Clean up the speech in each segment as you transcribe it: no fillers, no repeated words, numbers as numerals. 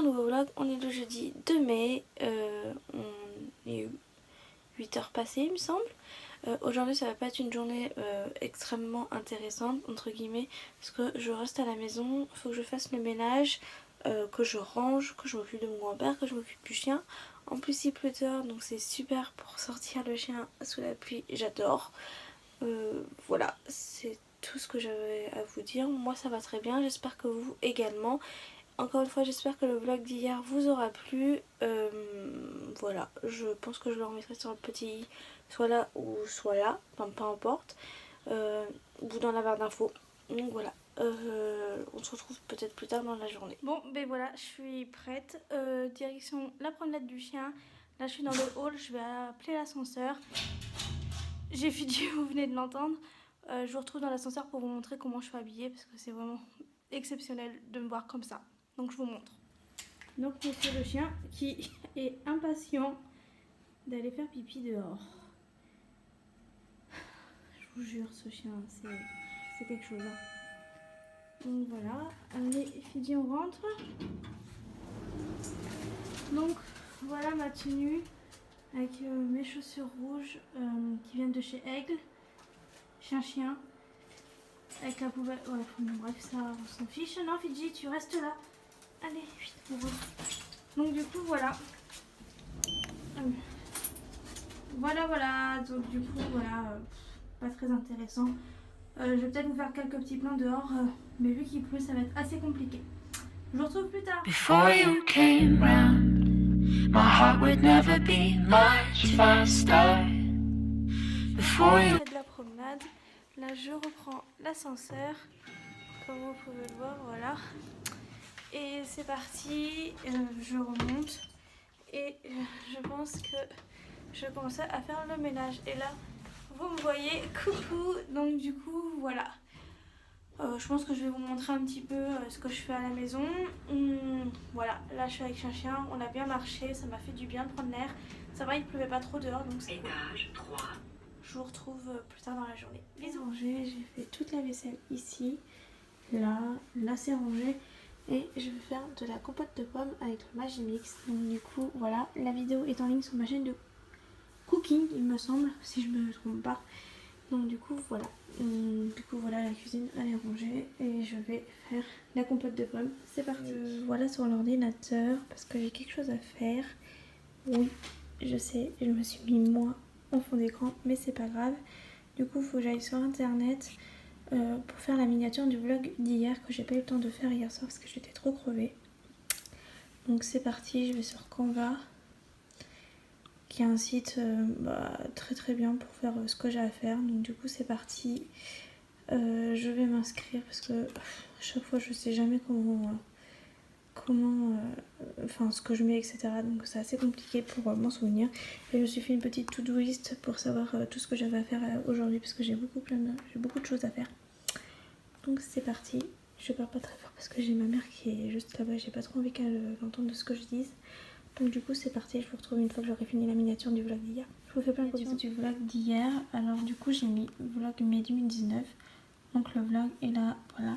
nouveau vlog. On est le jeudi 2 mai, on est 8h passées il me semble. Aujourd'hui ça va pas être une journée extrêmement intéressante entre guillemets parce que je reste à la maison, il faut que je fasse le ménage, que je range, que je m'occupe de mon grand-père, que je m'occupe du chien. En plus il pleut dehors donc c'est super pour sortir le chien sous la pluie, j'adore. Voilà, c'est tout ce que j'avais à vous dire. Moi ça va très bien, j'espère que vous également. Encore une fois j'espère que le vlog d'hier vous aura plu. Voilà, je pense que je le remettrai sur le petit i, soit là ou soit là, enfin peu importe, ou dans la barre d'infos. Donc voilà, on se retrouve peut-être plus tard dans la journée. Bon ben voilà, je suis prête, direction la promenade du chien. Là je suis dans le hall, je vais appeler l'ascenseur. J'ai Fidji, vous venez de l'entendre. Je vous retrouve dans l'ascenseur pour vous montrer comment je suis habillée parce que c'est vraiment exceptionnel de me voir comme ça. Donc je vous montre. Donc monsieur le chien qui est impatient d'aller faire pipi dehors. Je vous jure, ce chien, c'est quelque chose. Hein. Donc voilà, allez Fidji, on rentre. Donc voilà ma tenue avec mes chaussures rouges qui viennent de chez Aigle. Chien. Avec la poubelle, ouais, bref, ça on s'en fiche. Non Fidji, tu restes là. Allez, vite, on va. Donc du coup, voilà. Voilà, donc du coup, voilà, pas très intéressant. Je vais peut-être vous faire quelques petits plans dehors, mais vu qu'il pleut, ça va être assez compliqué. Je vous retrouve plus tard. Before you came round, my heart would never be much faster. Before you... de la promenade. Là je reprends l'ascenseur, comme vous pouvez le voir, voilà. Et c'est parti, je remonte et je pense que je commence à faire le ménage. Et là, vous me voyez, coucou, donc du coup, voilà. Je pense que je vais vous montrer un petit peu ce que je fais à la maison. Voilà, là je suis avec chien, on a bien marché, ça m'a fait du bien de prendre l'air. Ça va, il pleuvait pas trop dehors, donc c'est cool. Je vous retrouve plus tard dans la journée. Bisous. J'ai fait toute la vaisselle ici, là c'est rangé. Et je vais faire de la compote de pommes avec le Magimix. Donc du coup voilà, la vidéo est en ligne sur ma chaîne de cooking il me semble, si je me trompe pas. Donc du coup voilà, la cuisine elle est rangée et je vais faire la compote de pommes. C'est parti. Voilà sur l'ordinateur parce que j'ai quelque chose à faire. Oui, je sais, je me suis mis moi en fond d'écran mais c'est pas grave. Du coup il faut que j'aille sur internet pour faire la miniature du vlog d'hier que j'ai pas eu le temps de faire hier soir parce que j'étais trop crevée. Donc c'est parti, je vais sur Canva qui est un site très bien pour faire ce que j'ai à faire. Donc du coup c'est parti, je vais m'inscrire parce que à chaque fois je sais jamais enfin ce que je mets, etc. Donc c'est assez compliqué pour m'en souvenir. Et je me suis fait une petite to-do list pour savoir tout ce que j'avais à faire aujourd'hui parce que j'ai beaucoup de choses à faire. Donc c'est parti. Je parle pas très fort parce que j'ai ma mère qui est juste là-bas, j'ai pas trop envie qu'elle entende de ce que je dise. Donc du coup c'est parti, je vous retrouve une fois que j'aurai fini la miniature du vlog d'hier. Je vous fais plein de bisous du vlog d'hier. Alors du coup j'ai mis vlog mai 2019. Donc le vlog est là, voilà.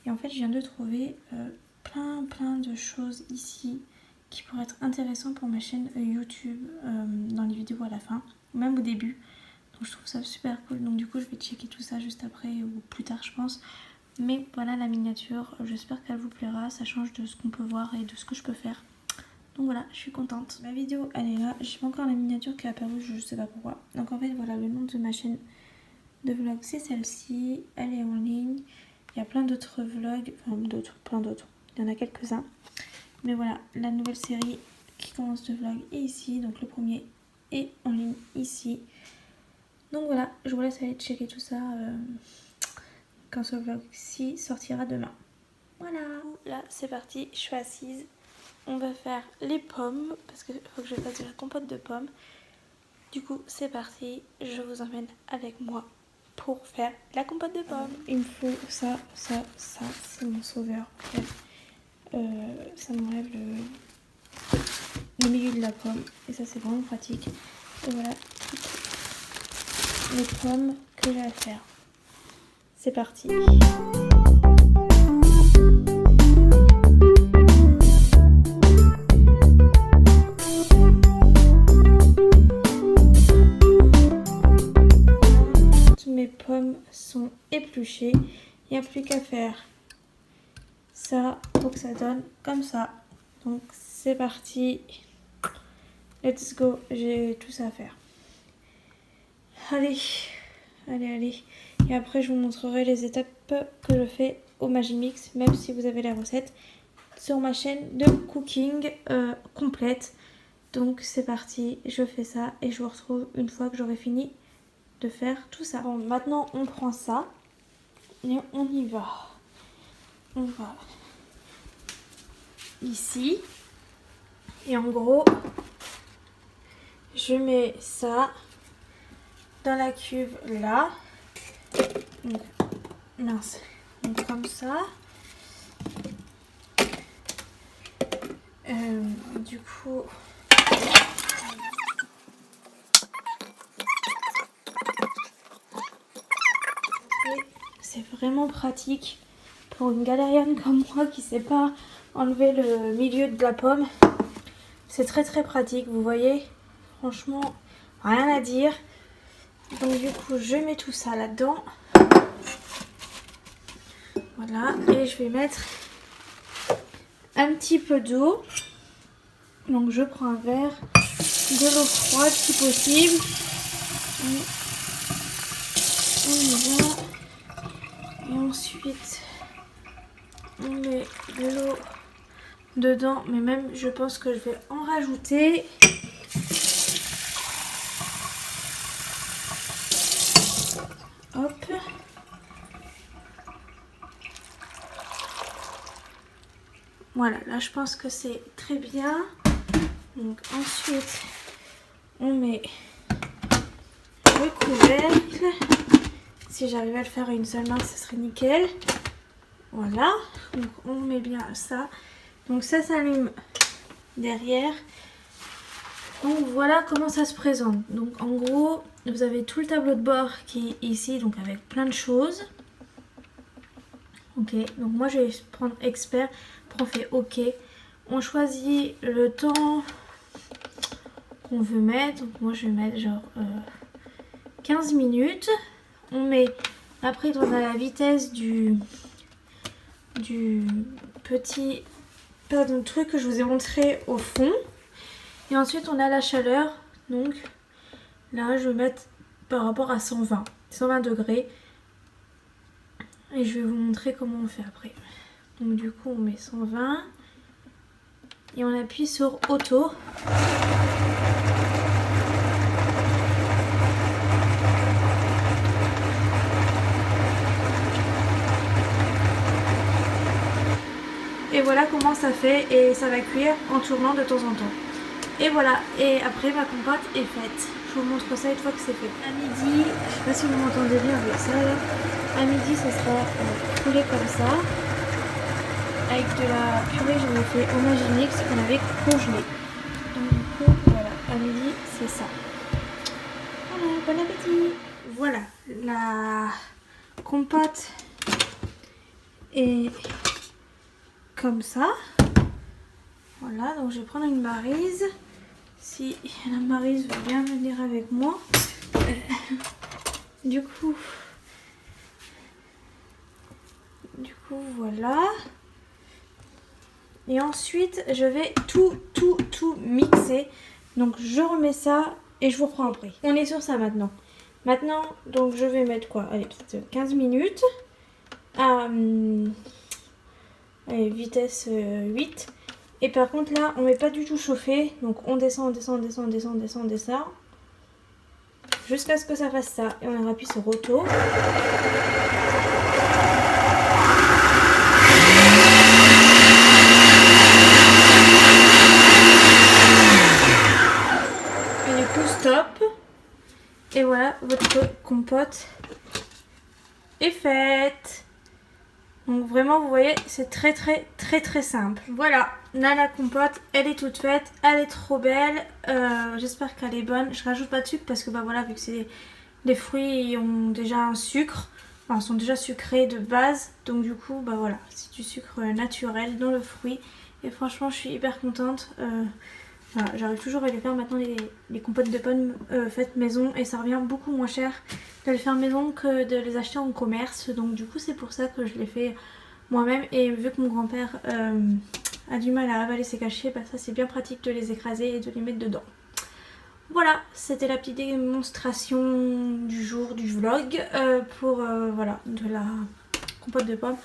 Et en fait je viens de trouver plein de choses ici qui pourraient être intéressantes pour ma chaîne YouTube, dans les vidéos à la fin, même au début. Donc je trouve ça super cool. Donc du coup je vais checker tout ça juste après ou plus tard je pense. Mais voilà la miniature, j'espère qu'elle vous plaira, ça change de ce qu'on peut voir et de ce que je peux faire. Donc voilà, je suis contente. Ma vidéo elle est là, j'ai pas encore la miniature qui est apparue, je sais pas pourquoi. Donc en fait voilà, le nom de ma chaîne de vlog c'est celle-ci, elle est en ligne. Il y a plein d'autres vlogs, enfin plein d'autres, il y en a quelques-uns. Mais voilà, la nouvelle série qui commence de vlog est ici, donc le premier est en ligne ici. Donc voilà, je vous laisse aller checker tout ça quand ce vlog-ci sortira demain. Voilà, là c'est parti, je suis assise. On va faire les pommes parce qu'il faut que je fasse de la compote de pommes. Du coup c'est parti, je vous emmène avec moi pour faire la compote de pommes. Il me faut ça, c'est mon sauveur. Ça m'enlève le milieu de la pomme et ça c'est vraiment pratique. Et voilà toutes les pommes que j'ai à faire. C'est parti. Donc épluché. Il n'y a plus qu'à faire ça pour que ça donne comme ça. Donc c'est parti. Let's go, j'ai tout ça à faire. Allez, allez, allez. Et après je vous montrerai les étapes que je fais au Magimix, même si vous avez la recette sur ma chaîne de cooking complète. Donc c'est parti, je fais ça et je vous retrouve une fois que j'aurai fini de faire tout ça. Bon, maintenant on prend ça et on y va. On va ici et en gros je mets ça dans la cuve là. Donc, mince. Donc comme ça. Du coup, c'est vraiment pratique pour une galérienne comme moi qui sait pas enlever le milieu de la pomme. C'est très pratique, vous voyez. Franchement, rien à dire. Donc du coup, je mets tout ça là-dedans. Voilà, et je vais mettre un petit peu d'eau. Donc je prends un verre de l'eau froide si possible. On y va. Et ensuite on met de l'eau dedans. Mais même je pense que je vais en rajouter. Hop. Voilà, là je pense que c'est très bien. Donc ensuite on met le couvercle. Si j'arrivais à le faire à une seule main, ce serait nickel. Voilà, donc on met bien ça. Donc ça s'allume derrière. Donc voilà comment ça se présente. Donc en gros, vous avez tout le tableau de bord qui est ici, donc avec plein de choses. Ok, donc moi je vais prendre expert. Après on fait ok. On choisit le temps qu'on veut mettre. Donc moi je vais mettre genre 15 minutes. On met, après on a la vitesse du petit truc que je vous ai montré au fond. Et ensuite on a la chaleur. Donc là je vais mettre par rapport à 120 degrés. Et je vais vous montrer comment on fait après. Donc du coup on met 120 et on appuie sur auto. Et voilà comment ça fait, et ça va cuire en tournant de temps en temps. Et voilà, et après ma compote est faite. Je vous montre ça une fois que c'est fait. À midi, je sais pas si vous m'entendez bien avec ça là. À midi ça sera coulé comme ça. Avec de la purée j'en ai fait au Magimix qu'on avait congelé. Donc du coup voilà, à midi c'est ça. Voilà, bon appétit. Voilà, la compote est comme ça. Voilà, donc je vais prendre une Maryse. Si la Maryse veut bien venir avec moi. Du coup voilà. Et ensuite je vais tout mixer. Donc je remets ça et je vous reprends après. On est sur ça maintenant. Maintenant donc je vais mettre quoi? Allez, peut-être 15 minutes à allez, vitesse 8. Et par contre là on met pas du tout chauffer. Donc on descend jusqu'à ce que ça fasse ça. Et on appuie sur auto. Et du coup stop. Et voilà, votre compote est faite. Donc vraiment vous voyez c'est très simple. Voilà, là la compote elle est toute faite, elle est trop belle. J'espère qu'elle est bonne. Je rajoute pas de sucre parce que bah voilà, vu que c'est des fruits, ils ont déjà un sucre, enfin ils sont déjà sucrés de base. Donc du coup bah voilà, c'est du sucre naturel dans le fruit. Et franchement je suis hyper contente. Voilà, j'arrive toujours à les faire maintenant les compotes de pommes faites maison et ça revient beaucoup moins cher de les faire maison que de les acheter en commerce. Donc du coup c'est pour ça que je les fais moi-même et vu que mon grand-père a du mal à avaler ses cachets, bah ça c'est bien pratique de les écraser et de les mettre dedans. Voilà, c'était la petite démonstration du jour du vlog pour voilà, de la compote de pommes.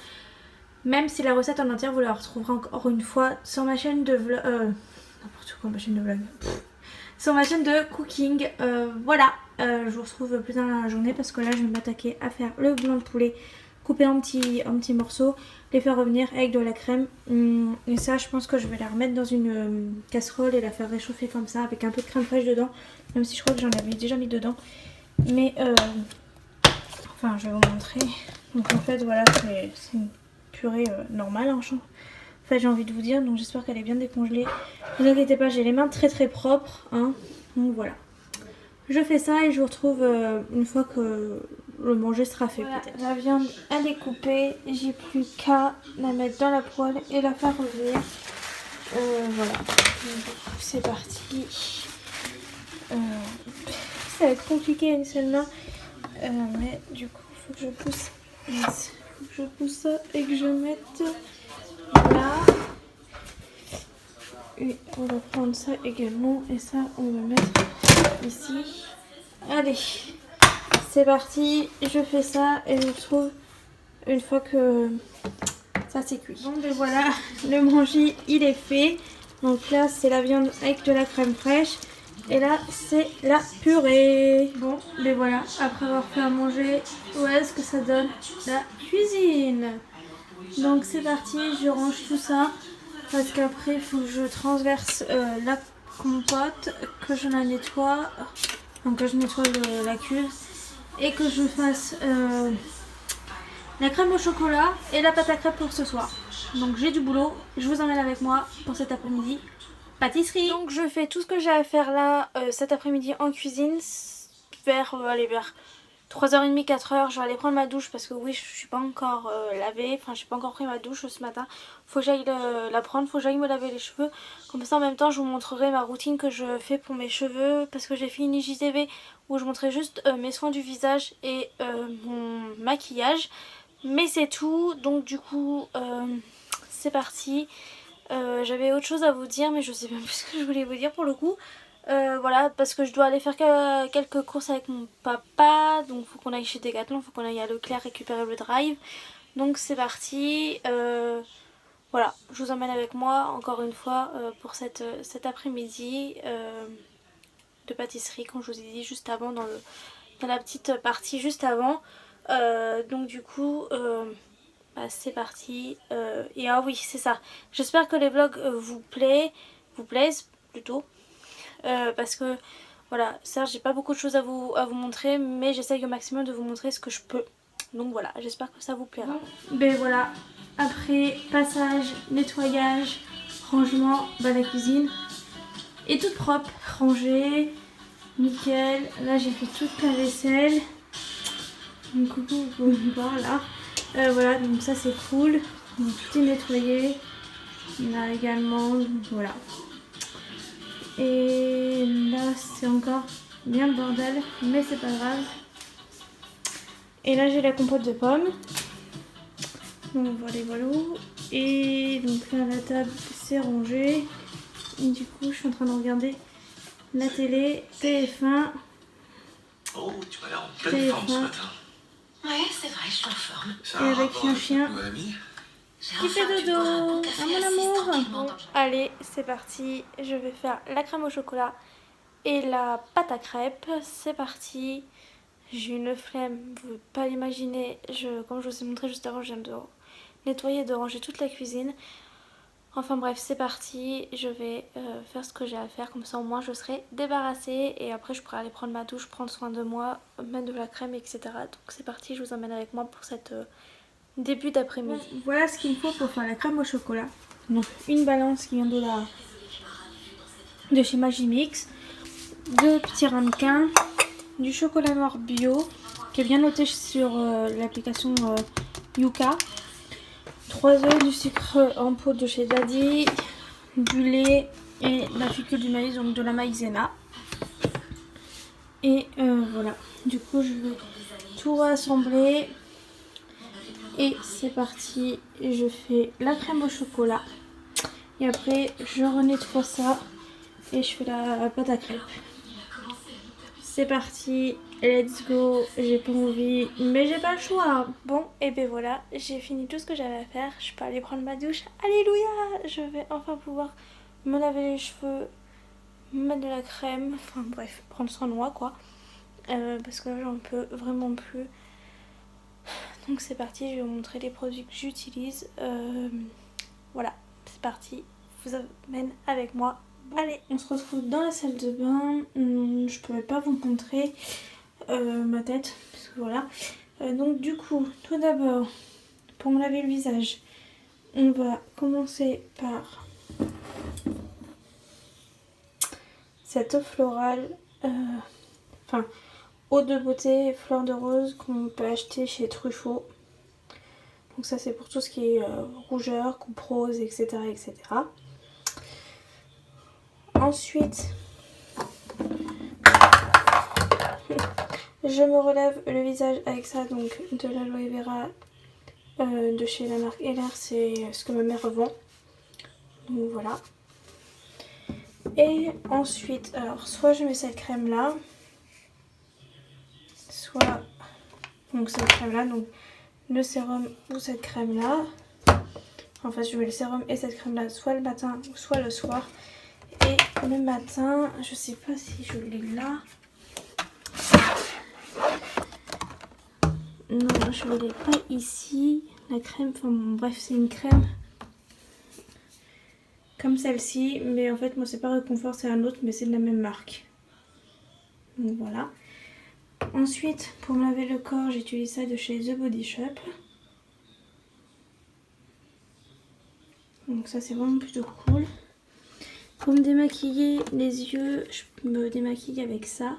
Même si la recette en entière vous la retrouverez encore une fois sur ma chaîne de vlog, n'importe quoi ma chaîne de vlog, sur ma chaîne de cooking. Voilà, je vous retrouve plus tard dans la journée parce que là je vais m'attaquer à faire le blanc de poulet coupé en petits morceaux, les faire revenir avec de la crème. Et ça je pense que je vais la remettre dans une casserole et la faire réchauffer comme ça avec un peu de crème fraîche dedans, même si je crois que j'en avais déjà mis dedans. Mais enfin je vais vous montrer. Donc en fait voilà, c'est une purée normale hein, en fait j'ai envie de vous dire, donc j'espère qu'elle est bien décongelée. Ne vous inquiétez pas, j'ai les mains très propres hein. Donc voilà, je fais ça et je vous retrouve une fois que le manger sera fait. Voilà, peut-être la viande elle est coupée, j'ai plus qu'à la mettre dans la poêle et la faire revenir. Voilà, c'est parti. Ça va être compliqué à une seule main, mais du coup il faut que je pousse. Faut que je pousse ça et que je mette là. Et on va prendre ça également et ça on va mettre ici. Allez, c'est parti, je fais ça et je vous retrouve une fois que ça c'est cuit. Bon ben voilà, le manger il est fait. Donc là c'est la viande avec de la crème fraîche et là c'est la purée. Bon ben voilà, après avoir fait à manger, où est-ce que ça donne la cuisine? Donc c'est parti, je range tout ça parce qu'après il faut que je transverse la compote, que je la nettoie, donc que je nettoie la cuve et que je fasse la crème au chocolat et la pâte à crêpes pour ce soir. Donc j'ai du boulot, je vous emmène avec moi pour cet après-midi pâtisserie. Donc je fais tout ce que j'ai à faire là cet après-midi en cuisine vers 3h30, 4h, je vais aller prendre ma douche parce que oui, je suis pas encore lavée, enfin j'ai pas encore pris ma douche ce matin. Faut que j'aille la prendre, faut que j'aille me laver les cheveux. Comme ça en même temps je vous montrerai ma routine que je fais pour mes cheveux parce que j'ai fait une IGTV où je montrais juste mes soins du visage et mon maquillage. Mais c'est tout, donc du coup c'est parti. J'avais autre chose à vous dire mais je sais même plus ce que je voulais vous dire pour le coup. Voilà, parce que je dois aller faire quelques courses avec mon papa, donc faut qu'on aille chez Decathlon, faut qu'on aille à Leclerc récupérer le drive. Donc c'est parti. Voilà, je vous emmène avec moi encore une fois pour cet après-midi de pâtisserie, comme je vous ai dit juste avant dans la petite partie juste avant. Donc du coup bah, c'est parti. Et ah oui c'est ça, j'espère que les vlogs vous plaisent plutôt. Parce que voilà, certes j'ai pas beaucoup de choses à vous montrer, mais j'essaye au maximum de vous montrer ce que je peux. Donc voilà, j'espère que ça vous plaira. Ben voilà, après passage, nettoyage, rangement, bah la cuisine est toute propre, rangée, nickel. Là j'ai fait toute la vaisselle. Donc coucou, vous pouvez me voir là. Voilà, donc ça c'est cool. Donc, tout est nettoyé. Là également, donc, voilà. Et là c'est encore bien le bordel, mais c'est pas grave. Et là j'ai la compote de pommes. Donc voilà. Et donc là la table c'est rangé. Et du coup je suis en train de regarder la télé, TF1. Oh, tu m'as l'air en pleine forme ce matin. Ouais, c'est vrai, je suis en forme. Et avec un chien qui fait dodo. Ah mon amour. Bon, allez, c'est parti. Je vais faire la crème au chocolat et la pâte à crêpes. C'est parti. J'ai une flemme, vous ne pouvez pas l'imaginer. Comme je vous ai montré juste avant, je viens de nettoyer et de ranger toute la cuisine. Enfin bref, c'est parti. Je vais faire ce que j'ai à faire. Comme ça au moins je serai débarrassée. Et après je pourrai aller prendre ma douche, prendre soin de moi, mettre de la crème, etc. Donc c'est parti, je vous emmène avec moi pour cette début d'après-midi. Voilà ce qu'il me faut pour faire la crème au chocolat. Donc une balance qui vient de chez Magimix, 2 petits ramequins, du chocolat noir bio qui est bien noté sur l'application Yuka, 3 œufs, du sucre en poudre de chez Daddy, du lait, et la fécule du maïs, donc de la maïzena. Et voilà, du coup je vais tout rassembler et c'est parti. Je fais la crème au chocolat et après je renettoie ça et je fais la pâte à crêpes. C'est parti, let's go. J'ai pas envie mais j'ai pas le choix. Bon et ben voilà, j'ai fini tout ce que j'avais à faire. Je peux aller prendre ma douche. Alléluia, je vais enfin pouvoir me laver les cheveux, mettre de la crème, enfin bref, prendre soin de moi quoi. Parce que là j'en peux vraiment plus. Donc c'est parti, je vais vous montrer les produits que j'utilise. Voilà, c'est parti, je vous amène avec moi. Allez, on se retrouve dans la salle de bain. Je pouvais pas vous montrer ma tête, parce que voilà. Donc du coup, tout d'abord, pour me laver le visage, on va commencer par cette eau florale, enfin eau de beauté fleur de rose qu'on peut acheter chez Truffaut. Donc ça c'est pour tout ce qui est rougeur, coupe rose, etc. etc. Ensuite, je me relève le visage avec ça, donc de l'aloe vera de chez la marque Heller, c'est ce que ma mère vend. Donc voilà. Et ensuite, alors soit je mets cette crème là, soit donc cette crème là, donc le sérum ou cette crème là. Enfin je mets le sérum et cette crème là soit le matin ou soit le soir. Et le matin, je sais pas si je l'ai là. Non, je ne l'ai pas ici. La crème, enfin bon, bref, c'est une crème comme celle-ci. Mais en fait, moi, c'est pas Réconfort, c'est un autre, mais c'est de la même marque. Donc voilà. Ensuite, pour me laver le corps, j'utilise ça de chez The Body Shop. Donc ça, c'est vraiment plutôt cool. Pour me démaquiller les yeux, je me démaquille avec ça.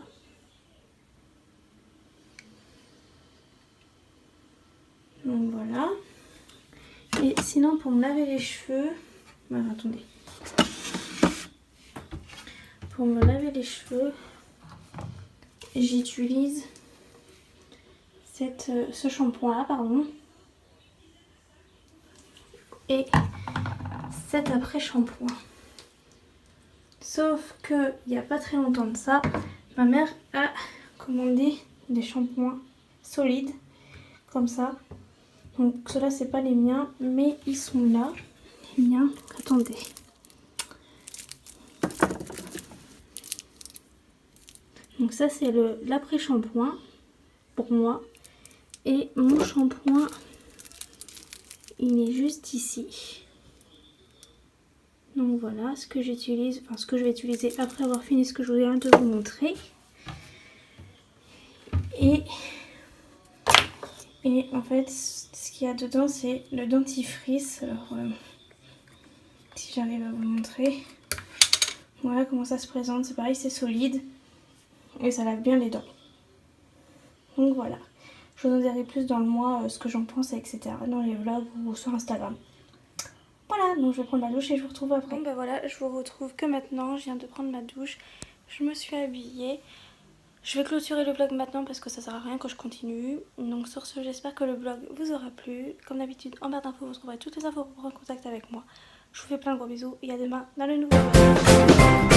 Donc voilà. Et sinon pour me laver les cheveux, alors, attendez. Pour me laver les cheveux, j'utilise ce shampoing là, pardon. Et cet après shampoing. Sauf que il n'y a pas très longtemps de ça, ma mère a commandé des shampoings solides comme ça. Donc ceux-là c'est pas les miens, mais ils sont là. Les miens, attendez. Donc ça c'est l'après shampoing pour moi. Et mon shampoing, il est juste ici. Donc voilà ce que j'utilise, enfin ce que je vais utiliser après avoir fini ce que je viens de vous montrer. Et en fait ce qu'il y a dedans c'est le dentifrice. Alors si j'arrive à vous montrer, voilà comment ça se présente. C'est pareil, c'est solide et ça lave bien les dents. Donc voilà, je vous en dirai plus dans le mois ce que j'en pense, etc. dans les vlogs ou sur Instagram. Voilà, donc je vais prendre ma douche et je vous retrouve après. Bon ben voilà, je vous retrouve que maintenant, je viens de prendre ma douche, je me suis habillée. Je vais clôturer le vlog maintenant parce que ça sert à rien que je continue. Donc sur ce, j'espère que le vlog vous aura plu. Comme d'habitude, en barre d'infos, vous trouverez toutes les infos pour prendre contact avec moi. Je vous fais plein de gros bisous et à demain dans le nouveau vlog.